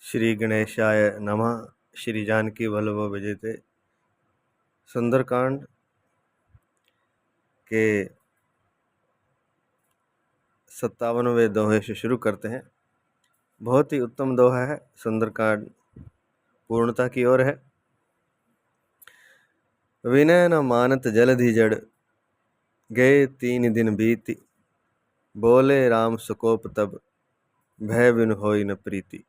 श्री गणेशाय नमः। श्री जानकी वल्लभ विजयते। सुंदरकांड के 57वें दोहे से शुरू करते हैं। बहुत ही उत्तम दोहा है। सुंदरकांड पूर्णता की ओर है। विनय न मानत जलधि जड़, गए 3 दिन बीती। बोले राम सुकोप तब, भय बिनु होई न प्रीति।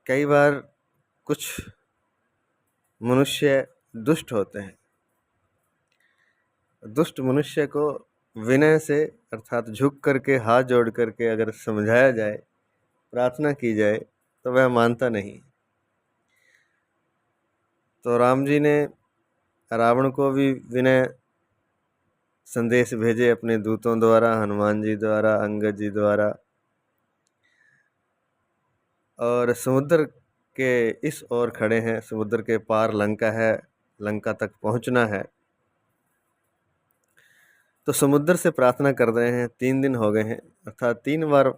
कई बार कुछ मनुष्य दुष्ट होते हैं। दुष्ट मनुष्य को विनय से अर्थात झुक करके हाथ जोड़ करके अगर समझाया जाए, प्रार्थना की जाए, तो वह मानता नहीं। तो राम जी ने रावण को भी विनय संदेश भेजे अपने दूतों द्वारा, हनुमान जी द्वारा, अंगद जी द्वारा। और समुद्र के इस ओर खड़े हैं, समुद्र के पार लंका है, लंका तक पहुंचना है। तो समुद्र से प्रार्थना कर रहे हैं। 3 दिन हो गए हैं, अर्थात 3 बार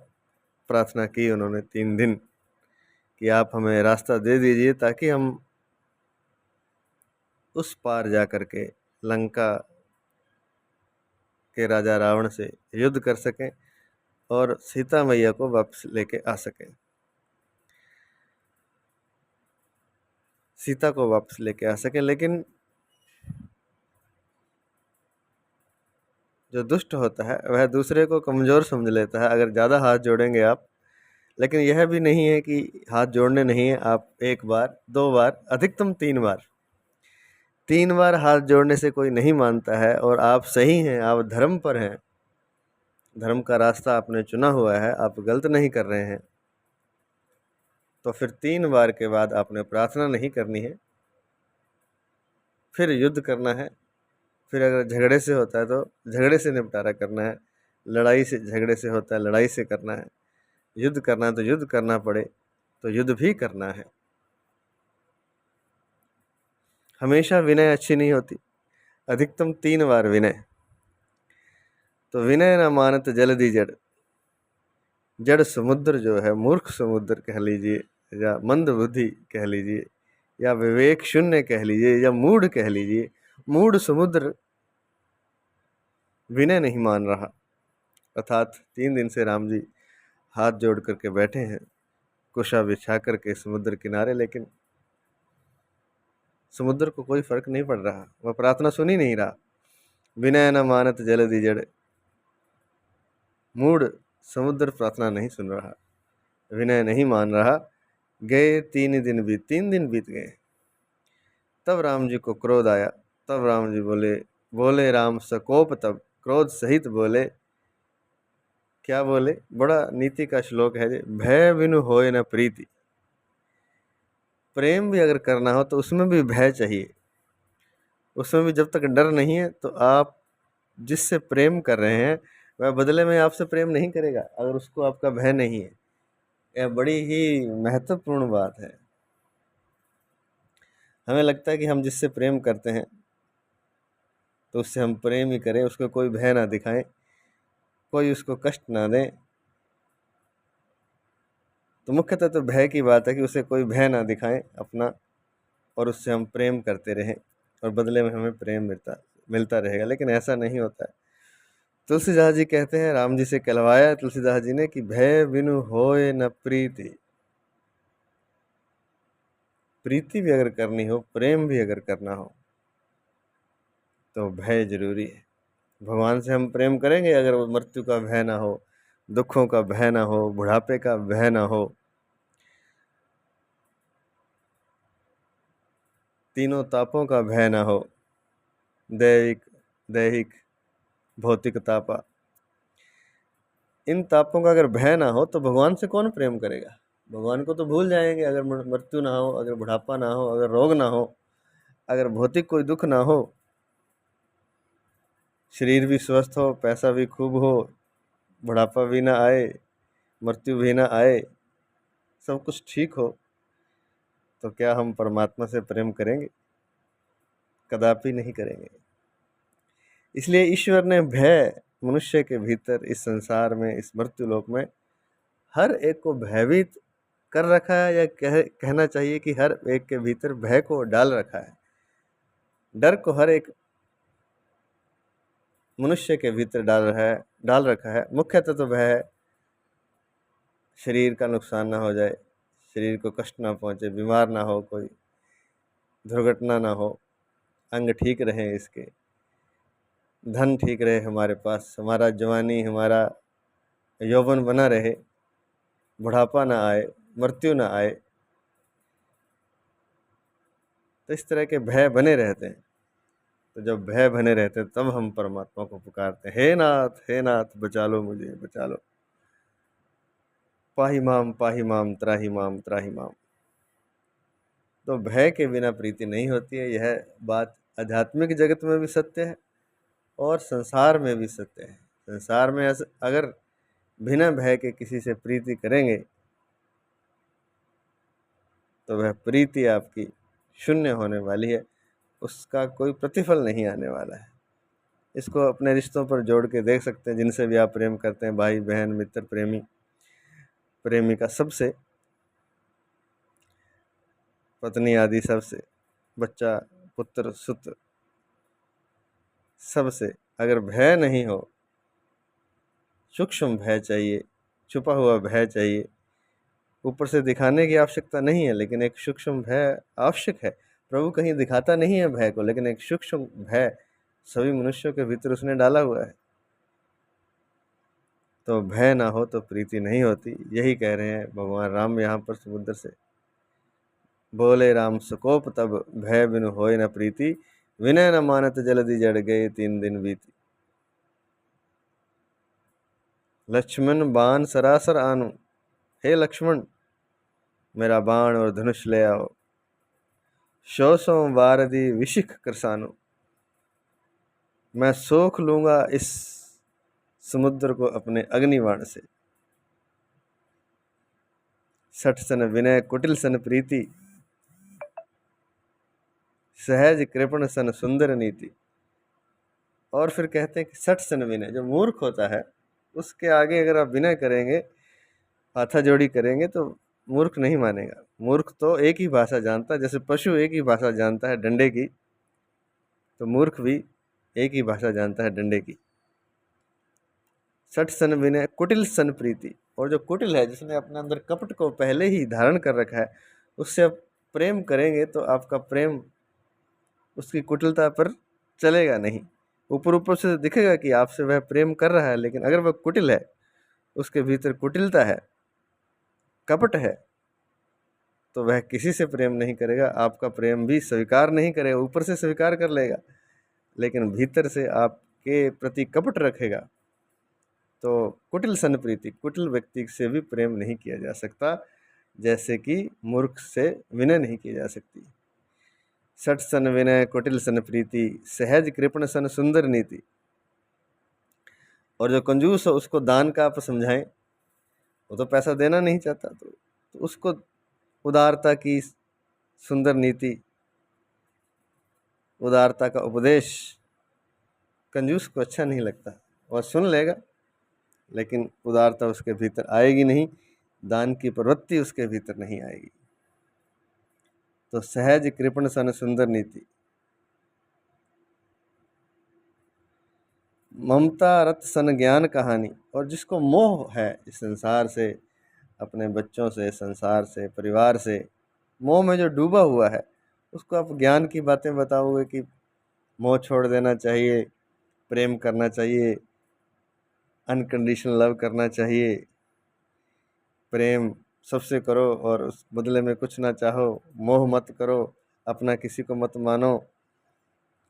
प्रार्थना की उन्होंने 3 दिन कि आप हमें रास्ता दे दीजिए ताकि हम उस पार जा कर के लंका के राजा रावण से युद्ध कर सकें और सीता मैया को वापस लेके आ सकें, सीता को वापस लेके आ सकें। लेकिन जो दुष्ट होता है वह दूसरे को कमज़ोर समझ लेता है। अगर ज़्यादा हाथ जोड़ेंगे आप, लेकिन यह भी नहीं है कि हाथ जोड़ने नहीं है। आप 1 बार 2 बार, अधिकतम 3 बार, 3 बार हाथ जोड़ने से कोई नहीं मानता है। और आप सही हैं, आप धर्म पर हैं, धर्म का रास्ता आपने चुना हुआ है, आप गलत नहीं कर रहे हैं, तो फिर 3 बार के बाद आपने प्रार्थना नहीं करनी है, फिर युद्ध करना है। फिर अगर झगड़े से होता है तो झगड़े से निपटारा करना है, लड़ाई से, झगड़े से होता है लड़ाई से करना है, युद्ध करना है तो युद्ध करना पड़े तो युद्ध भी करना है। हमेशा विनय अच्छी नहीं होती, अधिकतम 3 बार विनय। तो विनय न मानत जलधि जड़, जड़ समुद्र जो है, मूर्ख समुद्र कह लीजिए, या मंद बुद्धि कह लीजिए, या विवेक शून्य कह लीजिए, या मूढ़ कह लीजिए, मूढ़ समुद्र विनय नहीं मान रहा। अर्थात 3 दिन से राम जी हाथ जोड़ करके बैठे हैं, कुशा बिछा करके समुद्र किनारे, लेकिन समुद्र को कोई फर्क नहीं पड़ रहा, वह प्रार्थना सुन ही नहीं रहा। विनय न मानत जलधि जड़, मूढ़ समुद्र प्रार्थना नहीं सुन रहा, विनय नहीं मान रहा। गए 3 दिन बीत, 3 दिन बीत गए। तब राम जी को क्रोध आया। तब राम जी बोले राम सकोप तब, क्रोध सहित बोले। क्या बोले? बड़ा नीति का श्लोक है जी, भय बिनु होए न प्रीति। प्रेम भी अगर करना हो तो उसमें भी भय चाहिए, उसमें भी जब तक डर नहीं है तो आप जिससे प्रेम कर रहे हैं वह बदले में आपसे प्रेम नहीं करेगा, अगर उसको आपका भय नहीं है। यह बड़ी ही महत्वपूर्ण बात है। हमें लगता है कि हम जिससे प्रेम करते हैं तो उससे हम प्रेम ही करें, उसको कोई भय ना दिखाएं, कोई उसको कष्ट ना दें। तो मुख्यतः तो भय की बात है कि उसे कोई भय ना दिखाएं अपना, और उससे हम प्रेम करते रहें और बदले में हमें प्रेम मिलता रहेगा। लेकिन ऐसा नहीं होता है। तुलसीदास जी कहते हैं, राम जी से कहलवाया तुलसीदास जी ने कि भय बिनु होए न प्रीति। प्रीति भी अगर करनी हो, प्रेम भी अगर करना हो, तो भय जरूरी है। भगवान से हम प्रेम करेंगे अगर वो मृत्यु का भय ना हो, दुखों का भय ना हो, बुढ़ापे का भय ना हो, तीनों तापों का भय ना हो, दैविक, दैहिक, भौतिक तापा, इन तापों का अगर भय ना हो तो भगवान से कौन प्रेम करेगा? भगवान को तो भूल जाएंगे। अगर मृत्यु ना हो, अगर बुढ़ापा ना हो, अगर रोग ना हो, अगर भौतिक कोई दुख ना हो, शरीर भी स्वस्थ हो, पैसा भी खूब हो, बुढ़ापा भी ना आए, मृत्यु भी ना आए, सब कुछ ठीक हो, तो क्या हम परमात्मा से प्रेम करेंगे? कदापि नहीं करेंगे। इसलिए ईश्वर ने भय मनुष्य के भीतर इस संसार में, इस मृत्यु लोक में हर एक को भयभीत कर रखा है, या कहना चाहिए कि हर एक के भीतर भय को डाल रखा है। डर को हर एक मनुष्य के भीतर डाल रखा है। मुख्यतः तो वह है शरीर का नुकसान ना हो जाए, शरीर को कष्ट ना पहुंचे, बीमार ना हो, कोई दुर्घटना ना हो, अंग ठीक रहे, इसके धन ठीक रहे हमारे पास, हमारा जवानी, हमारा यौवन बना रहे, बुढ़ापा ना आए, मृत्यु ना आए। तो इस तरह के भय बने रहते हैं। तो जब भय बने रहते हैं तब हम परमात्मा को पुकारते हैं, हे नाथ बचा लो मुझे, बचा लो, पाही माम त्राही माम। तो भय के बिना प्रीति नहीं होती है। यह बात आध्यात्मिक जगत में भी सत्य है और संसार में भी सत्य है। संसार में अगर बिना भय के किसी से प्रीति करेंगे तो वह प्रीति आपकी शून्य होने वाली है, उसका कोई प्रतिफल नहीं आने वाला है। इसको अपने रिश्तों पर जोड़ के देख सकते हैं, जिनसे भी आप प्रेम करते हैं, भाई बहन, मित्र, प्रेमी, प्रेमिका, सबसे, पत्नी आदि सबसे, बच्चा, पुत्र, सुत्र, सबसे अगर भय नहीं हो, सूक्ष्म भय चाहिए, छुपा हुआ भय चाहिए, ऊपर से दिखाने की आवश्यकता नहीं है, लेकिन एक सूक्ष्म भय आवश्यक है। प्रभु कहीं दिखाता नहीं है भय को, लेकिन एक सूक्ष्म भय सभी मनुष्यों के भीतर उसने डाला हुआ है। तो भय ना हो तो प्रीति नहीं होती। यही कह रहे हैं भगवान राम यहाँ पर समुद्र से। बोले राम सुकोप तब, भय बिनु होय न प्रीति, विनय न मानत जल्दी जड़ गए 3 दिन बीती। लक्ष्मण बाण सरासर आनु, हे लक्ष्मण मेरा बाण और धनुष ले आओ, सौ सौ बारदी विशिख करसानो। मैं सोख लूंगा इस समुद्र को अपने अग्निबाण से। सठ सन विनय कुटिल सन प्रीति, सहज कृपण सन सुंदर नीति। और फिर कहते हैं कि सठ सन विनय, जो मूर्ख होता है उसके आगे अगर आप विनय करेंगे, हाथा जोड़ी करेंगे, तो मूर्ख नहीं मानेगा। मूर्ख तो एक ही भाषा जानता है, जैसे पशु एक ही भाषा जानता है डंडे की, तो मूर्ख भी एक ही भाषा जानता है डंडे की। सठ सन विनय कुटिल सन प्रीति, और जो कुटिल है, जिसने अपने अंदर कपट को पहले ही धारण कर रखा है, उससे आप प्रेम करेंगे तो आपका प्रेम उसकी कुटिलता पर चलेगा नहीं। ऊपर ऊपर से दिखेगा कि आपसे वह प्रेम कर रहा है, लेकिन अगर वह कुटिल है, उसके भीतर कुटिलता है, कपट है, तो वह किसी से प्रेम नहीं करेगा, आपका प्रेम भी स्वीकार नहीं करेगा। ऊपर से स्वीकार कर लेगा, लेकिन भीतर से आपके प्रति कपट रखेगा। तो कुटिल सन प्रीति, कुटिल व्यक्ति से भी प्रेम नहीं किया जा सकता, जैसे कि मूर्ख से विनय नहीं की जा सकती। सठ सन विनय कुटिल सन प्रीति, सहज कृपण सन सुंदर नीति। और जो कंजूस हो उसको दान का आप समझाएं, वो तो पैसा देना नहीं चाहता, तो उसको उदारता की सुंदर नीति, उदारता का उपदेश कंजूस को अच्छा नहीं लगता। वह सुन लेगा, लेकिन उदारता उसके भीतर आएगी नहीं, दान की प्रवृत्ति उसके भीतर नहीं आएगी। तो सहज कृपण सन सुंदर नीति, ममता रत सन ज्ञान कहानी। और जिसको मोह है इस संसार से, अपने बच्चों से, संसार से, परिवार से, मोह में जो डूबा हुआ है, उसको आप ज्ञान की बातें बताओगे कि मोह छोड़ देना चाहिए, प्रेम करना चाहिए, अनकंडीशनल लव करना चाहिए, प्रेम सबसे करो और उस बदले में कुछ ना चाहो, मोह मत करो, अपना किसी को मत मानो।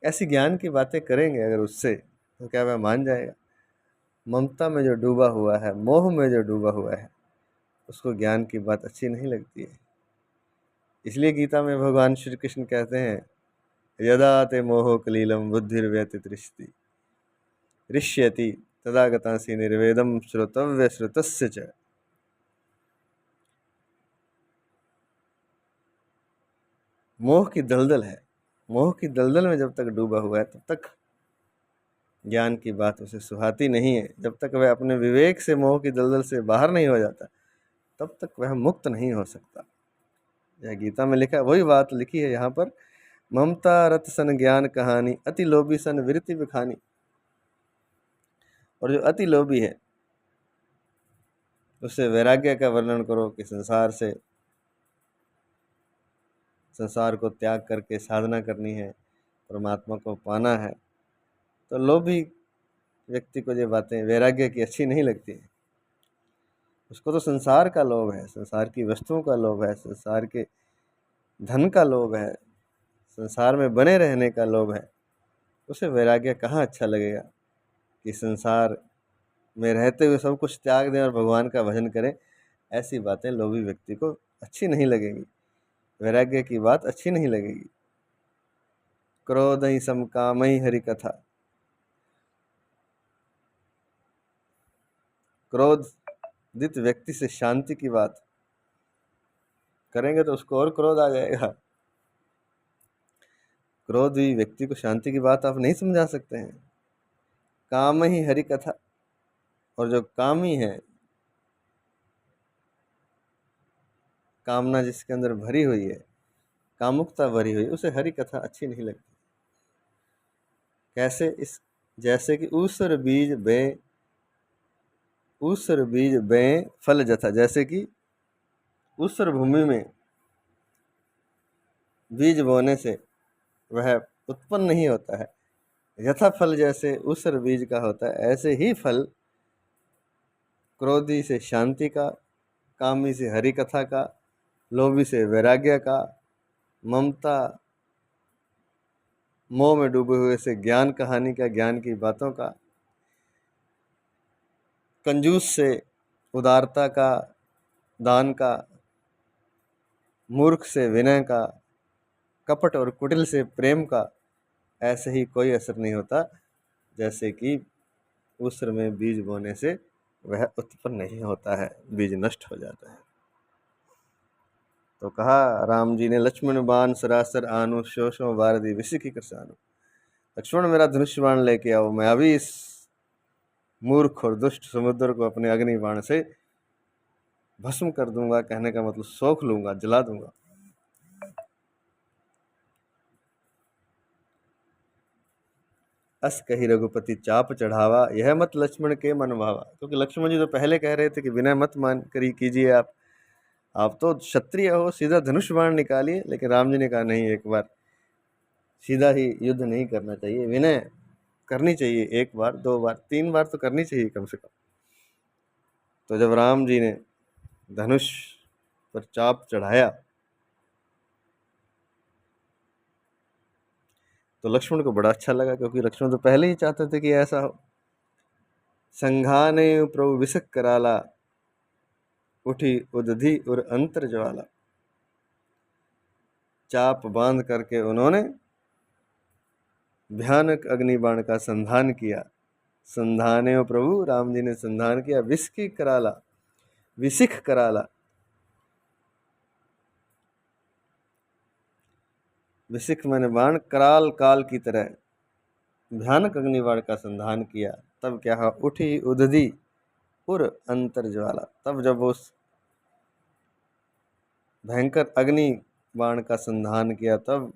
ऐसी ज्ञान की बातें करेंगे अगर उससे, तो क्या वह मान जाएगा? ममता में जो डूबा हुआ है, मोह में जो डूबा हुआ है, उसको ज्ञान की बात अच्छी नहीं लगती है। इसलिए गीता में भगवान श्री कृष्ण कहते हैं, यदा ते मोहो कलीलम बुद्धिर्व्यतितृष्टि ऋष्यति तदा गतासि निर्वेदम श्रोतव्य श्रुतस्य च। मोह की दलदल है, मोह की दलदल में जब तक डूबा हुआ है तब तक ज्ञान की बात उसे सुहाती नहीं है। जब तक वह अपने विवेक से मोह की दलदल से बाहर नहीं हो जाता, तब तक वह मुक्त नहीं हो सकता। यह गीता में लिखा, वही बात लिखी है यहाँ पर, ममता रत सन ज्ञान कहानी, अति लोभी सन वृत्ति बखानी। और जो अति लोभी है उससे वैराग्य का वर्णन करो कि संसार को त्याग करके साधना करनी है, परमात्मा को पाना है। तो लोभी व्यक्ति को ये बातें वैराग्य की अच्छी नहीं लगती है। उसको तो संसार का लोभ है, संसार की वस्तुओं का लोभ है, संसार के धन का लोभ है, संसार में बने रहने का लोभ है। उसे वैराग्य कहाँ अच्छा लगेगा कि संसार में रहते हुए सब कुछ त्याग दें और भगवान का भजन करें। ऐसी बातें लोभी व्यक्ति को अच्छी नहीं लगेंगी, वैराग्य की बात अच्छी नहीं लगेगी। क्रोध ही सम काम ही हरि कथा, क्रोधित व्यक्ति से शांति की बात करेंगे तो उसको और क्रोध आ जाएगा। क्रोधी व्यक्ति को शांति की बात आप नहीं समझा सकते हैं। काम ही हरि कथा, और जो कामी है, कामना जिसके अंदर भरी हुई है, कामुकता भरी हुई, उसे हरि कथा अच्छी नहीं लगती। कैसे? जैसे कि ऊसर बीज बे फल जथा, जैसे कि ऊसर भूमि में बीज बोने से वह उत्पन्न नहीं होता है, यथा फल जैसे ऊसर बीज का होता है, ऐसे ही फल क्रोधी से शांति का, कामी से हरि कथा का, लोभी से वैराग्य का, ममता मोह में डूबे हुए से ज्ञान कहानी का, ज्ञान की बातों का, कंजूस से उदारता का, दान का, मूर्ख से विनय का, कपट और कुटिल से प्रेम का, ऐसे ही कोई असर नहीं होता जैसे कि ऊसर में बीज बोने से वह उत्पन्न नहीं होता है, बीज नष्ट हो जाता है। तो कहा राम जी ने, लक्ष्मण बाण सरासर आनु, शोषो भारती विसिखी करसानु। लक्ष्मण मेरा धनुष बाण लेके आओ, मैं अभी इस मूर्ख और दुष्ट समुद्र को अपने अग्नि बाण से भस्म कर दूंगा। कहने का मतलब सोख लूंगा, जला दूंगा। अस कही रघुपति चाप चढ़ावा, यह मत लक्ष्मण के मन भावा। क्योंकि लक्ष्मण जी तो पहले कह रहे थे कि विनय मत मान करी कीजिए, आप तो क्षत्रिय हो, सीधा धनुष बाण निकालिए। लेकिन राम जी ने कहा नहीं, एक बार सीधा ही युद्ध नहीं करना चाहिए, विनय करनी चाहिए, 1 बार 2 बार 3 बार तो करनी चाहिए कम से कम। तो जब राम जी ने धनुष पर चाप चढ़ाया तो लक्ष्मण को बड़ा अच्छा लगा, क्योंकि लक्ष्मण तो पहले ही चाहते थे कि ऐसा हो। संघाने प्रभु विसक कराला, उठी उदधि और अंतर ज्वाला। चाप बांध करके उन्होंने भयानक अग्निबाण का संधान किया। संधाने प्रभु राम जी ने संधान किया, विसिख कराला। विसिख मैंने बाण, कराल काल की तरह भयानक अग्निबाण का संधान किया। तब क्या हुआ? उठी उदधि और अंतर ज्वाला। तब जब उस भयंकर अग्नि बाण का संधान किया, तब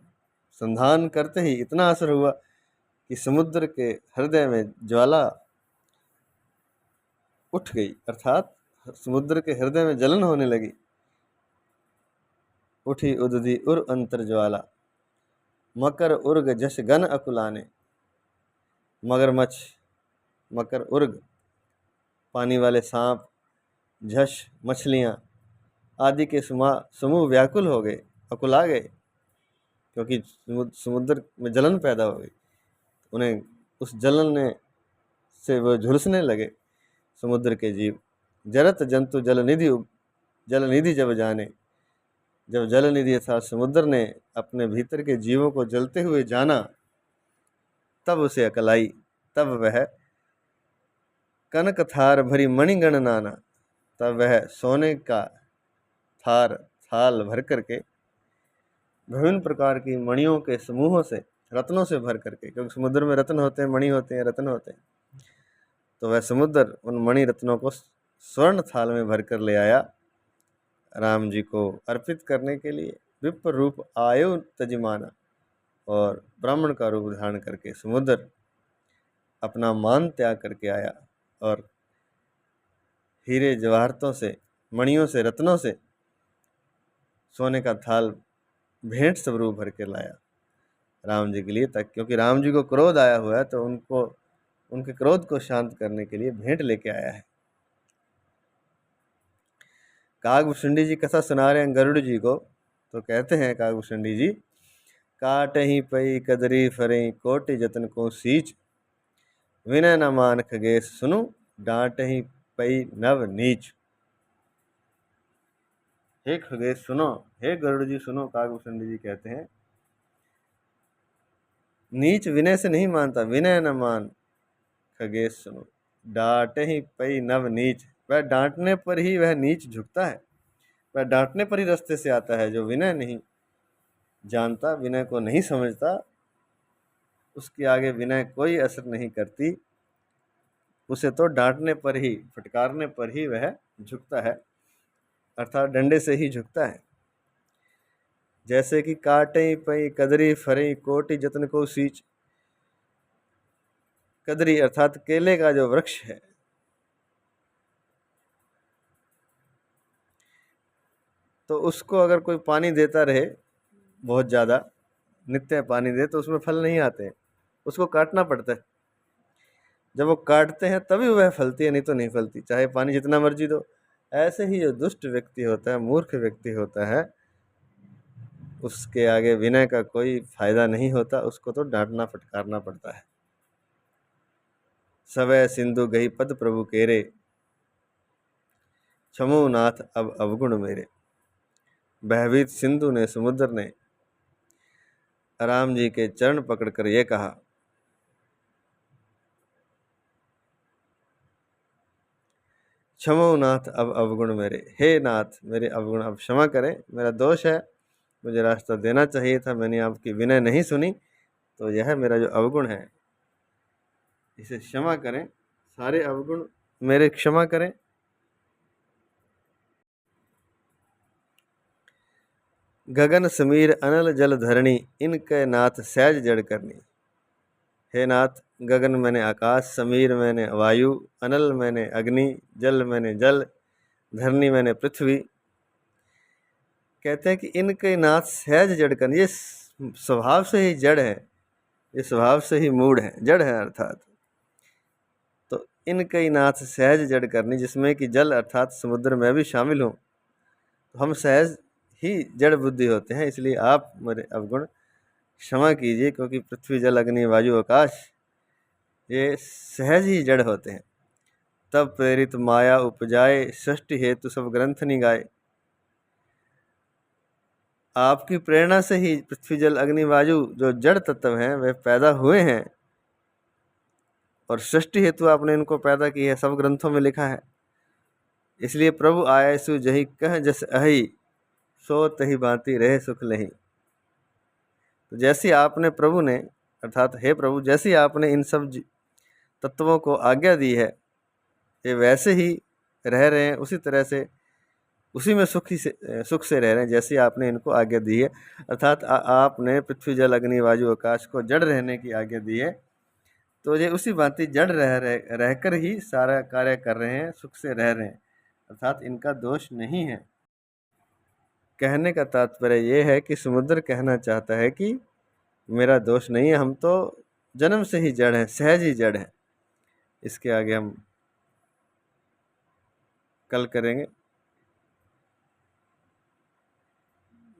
संधान करते ही इतना असर हुआ कि समुद्र के हृदय में ज्वाला उठ गई, अर्थात समुद्र के हृदय में जलन होने लगी। उठी उदधि उर अंतर ज्वाला, मकर उर्ग जश गन अकुलाने। मगरमच्छ, मकर उर्ग पानी वाले सांप, झश मछलियाँ आदि के समूह व्याकुल हो गए, अकुला गए, क्योंकि समुद्र में जलन पैदा हो गई। उन्हें उस जलन से वो झुलसने लगे समुद्र के जीव। जरत जंतु जलनिधि जब जाने, जब जलनिधि अर्थात समुद्र ने अपने भीतर के जीवों को जलते हुए जाना, तब उसे अकल आई। तब वह कनक थार भरी मणिगण नाना, तब वह सोने का थाल भर करके विभिन्न प्रकार की मणियों के समूहों से, रत्नों से भर करके, क्योंकि समुद्र में रत्न होते हैं, मणि होते हैं, रत्न होते हैं। तो वह समुद्र उन मणि रत्नों को स्वर्ण थाल में भर कर ले आया राम जी को अर्पित करने के लिए। विप्र रूप आयु तजिमाना, और ब्राह्मण का रूप धारण करके समुद्र अपना मान त्याग करके आया और हीरे जवाहरतों से, मणियों से, रत्नों से सोने का थाल भेंट स्वरूप भर के लाया राम जी के लिए, तक क्योंकि राम जी को क्रोध आया हुआ है, तो उनको उनके क्रोध को शांत करने के लिए भेंट लेके आया है। कागभूषणी जी कथा सुना रहे हैं गरुड़ जी को, तो कहते हैं कागभूषणी जी, काट ही पई कदरी फरई कोटि जतन को सींच, विनय न मान खगेश सुनु, डांट ही पई नव नीच। हे खगेश सुनो, हे गरुड़ जी सुनो, कागभूषणी जी कहते हैं, नीच विनय से नहीं मानता, विनय न मान खगेश सुनो, डांट ही पई नव नीच। वह डांटने पर ही वह नीच झुकता है, वह डांटने पर ही रास्ते से आता है। जो विनय नहीं जानता, विनय को नहीं समझता, उसके आगे विनय कोई असर नहीं करती, उसे तो डांटने पर ही, फटकारने पर ही वह झुकता है, अर्थात डंडे से ही झुकता है। जैसे कि काटे पई कदरी फरई कोटि जतन को सींच, कदरी अर्थात केले का जो वृक्ष है, तो उसको अगर कोई पानी देता रहे बहुत ज़्यादा, नित्य पानी दे, तो उसमें फल नहीं आते हैं, उसको काटना पड़ता है। जब वो काटते हैं तभी वह फलती है, नहीं तो नहीं फलती, चाहे पानी जितना मर्जी दो। ऐसे ही जो दुष्ट व्यक्ति होता है, मूर्ख व्यक्ति होता है, उसके आगे विनय का कोई फायदा नहीं होता, उसको तो डांटना फटकारना पड़ता है। सवै सिंधु गई पद प्रभु केरे, क्षमो नाथ अब अवगुण मेरे। भयभीत सिंधु ने, समुद्र ने राम जी के चरण पकड़कर ये कहा, क्षमो नाथ अब अवगुण मेरे, हे नाथ मेरे अवगुण अब क्षमा करें, मेरा दोष है, मुझे रास्ता देना चाहिए था, मैंने आपकी विनय नहीं सुनी, तो यह मेरा जो अवगुण है इसे क्षमा करें, सारे अवगुण मेरे क्षमा करें। गगन समीर अनल जल धरणी, इनके नाथ सहज जड़ करनी। हे नाथ, गगन मैंने आकाश, समीर मैंने वायु, अनल मैंने अग्नि, जल मैंने जल, धरणी मैंने पृथ्वी। कहते हैं कि इनके नाथ सहज जड़ करनी, ये स्वभाव से ही जड़ है, ये स्वभाव से ही मूड है, जड़ है अर्थात। तो इनके नाथ सहज जड़ करनी, जिसमें कि जल अर्थात समुद्र में भी शामिल हूँ, तो हम सहज ही जड़ बुद्धि होते हैं, इसलिए आप मेरे अवगुण क्षमा कीजिए, क्योंकि पृथ्वी जल अग्नि वायु आकाश ये सहज ही जड़ होते हैं। तब प्रेरित माया उपजाए, सृष्टि हेतु सब ग्रंथ निगाए। आपकी प्रेरणा से ही पृथ्वी जल अग्नि वायु जो जड़ तत्व हैं वे पैदा हुए हैं, और सृष्टि हेतु आपने इनको पैदा की है, सब ग्रंथों में लिखा है। इसलिए प्रभु आए सु जही कह जस अहि, सो तही भांति रहे सुख लही। तो जैसी आपने प्रभु ने, अर्थात हे प्रभु, जैसी आपने इन सब तत्वों को आज्ञा दी है, ये वैसे ही रह रहे हैं, उसी तरह से, उसी में सुख से रह रहे हैं जैसी आपने इनको आज्ञा दी है। अर्थात आपने पृथ्वी जल अग्नि वायु आकाश को जड़ रहने की आज्ञा दी है, तो ये उसी भांति जड़ रहकर ही सारा कार्य कर रहे हैं, सुख से रह रहे हैं, अर्थात इनका दोष नहीं है। कहने का तात्पर्य ये है कि समुद्र कहना चाहता है कि मेरा दोष नहीं है, हम तो जन्म से ही जड़ हैं, सहज ही जड़ हैं। इसके आगे हम कल करेंगे।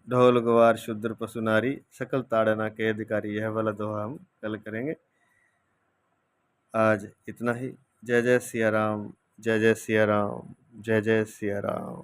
ढोल गवार शूद्र पशु नारी, सकल ताड़ना के अधिकारी, यह वाला दोहा हम कल करेंगे। आज इतना ही। जय जय सिया राम, जय जय सिया राम, जय जय सिया राम।